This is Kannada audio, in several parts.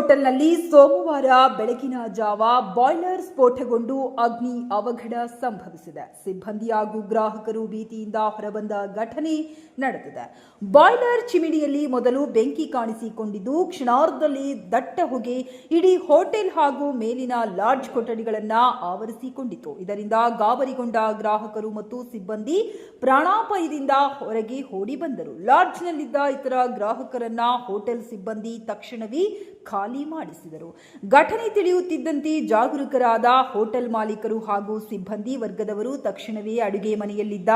ಹೋಟೆಲ್ನಲ್ಲಿ ಸೋಮವಾರ ಬೆಳಗಿನ ಜಾವ ಬಾಯ್ಲರ್ ಸ್ಫೋಟಗೊಂಡು ಅಗ್ನಿ ಅವಘಡ ಸಂಭವಿಸಿದೆ. ಸಿಬ್ಬಂದಿ ಹಾಗೂ ಗ್ರಾಹಕರು ಭೀತಿಯಿಂದ ಹೊರಬಂದ ಘಟನೆ ನಡೆದಿದೆ. ಬಾಯ್ಲರ್ ಚಿಮಿಣಿಯಲ್ಲಿ ಮೊದಲು ಬೆಂಕಿ ಕಾಣಿಸಿಕೊಂಡಿದ್ದು ಕ್ಷಣಾರ್ಧದಲ್ಲಿ ದಟ್ಟ ಹೊಗೆ ಇಡೀ ಹೋಟೆಲ್ ಹಾಗೂ ಮೇಲಿನ ಲಾಡ್ಜ್ ಕೊಠಡಿಗಳನ್ನು ಆವರಿಸಿಕೊಂಡಿತು. ಇದರಿಂದ ಗಾಬರಿಗೊಂಡ ಗ್ರಾಹಕರು ಮತ್ತು ಸಿಬ್ಬಂದಿ ಪ್ರಾಣಾಪಾಯದಿಂದ ಹೊರಗೆ ಓಡಿ ಬಂದರು. ಲಾಡ್ಜ್ನಲ್ಲಿದ್ದ ಇತರ ಗ್ರಾಹಕರನ್ನ ಹೋಟೆಲ್ ಸಿಬ್ಬಂದಿ ತಕ್ಷಣವೇ ಖಾಲಿ ಮಾಡಿಸಿದರು. ಘಟನೆ ತಿಳಿಯುತ್ತಿದ್ದಂತೆ ಜಾಗರೂಕರಾದ ಹೋಟೆಲ್ ಮಾಲೀಕರು ಹಾಗೂ ಸಿಬ್ಬಂದಿ ವರ್ಗದವರು ತಕ್ಷಣವೇ ಅಡುಗೆ ಮನೆಯಲ್ಲಿದ್ದ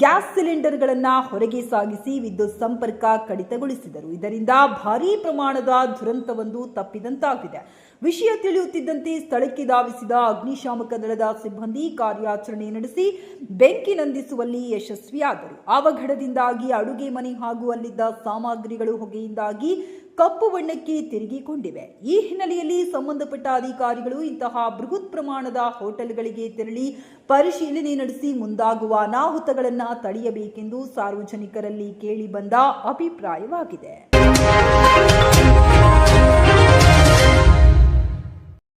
ಗ್ಯಾಸ್ ಸಿಲಿಂಡರ್ಗಳನ್ನು ಹೊರಗೆ ಸಾಗಿಸಿ ವಿದ್ಯುತ್ ಸಂಪರ್ಕ ಕಡಿತಗೊಳಿಸಿದರು. ಇದರಿಂದ ಭಾರೀ ಪ್ರಮಾಣದ ದುರಂತವೊಂದು ತಪ್ಪಿದಂತಾಗಿದೆ. ವಿಷಯ ತಿಳಿಯುತ್ತಿದ್ದಂತೆ ಸ್ಥಳಕ್ಕೆ ಧಾವಿಸಿದ ಅಗ್ನಿಶಾಮಕ ದಳದ ಸಿಬ್ಬಂದಿ ಕಾರ್ಯಾಚರಣೆ ನಡೆಸಿ ಬೆಂಕಿ ನಂದಿಸುವಲ್ಲಿ ಯಶಸ್ವಿಯಾದರು. ಅವಘಡದಿಂದಾಗಿ ಅಡುಗೆ ಮನೆ ಹಾಗೂ ಅಲ್ಲಿದ್ದ ಸಾಮಗ್ರಿಗಳು ಹೊಗೆಯಿಂದಾಗಿ ಕಪ್ಪು ಬಣ್ಣಕ್ಕೆ ತಿರುಗಿಕೊಂಡಿವೆ. ಈ ಹಿನ್ನೆಲೆಯಲ್ಲಿ ಸಂಬಂಧಪಟ್ಟ ಅಧಿಕಾರಿಗಳು ಇಂತಹ ಬೃಹತ್ ಪ್ರಮಾಣದ ಹೋಟೆಲ್ಗಳಿಗೆ ತೆರಳಿ ಪರಿಶೀಲನೆ ನಡೆಸಿ ಮುಂದಾಗುವ ಅನಾಹುತಗಳನ್ನು ತಡೆಯಬೇಕೆಂದು ಸಾರ್ವಜನಿಕರಲ್ಲಿ ಕೇಳಿಬಂದ ಅಭಿಪ್ರಾಯವಾಗಿದೆ.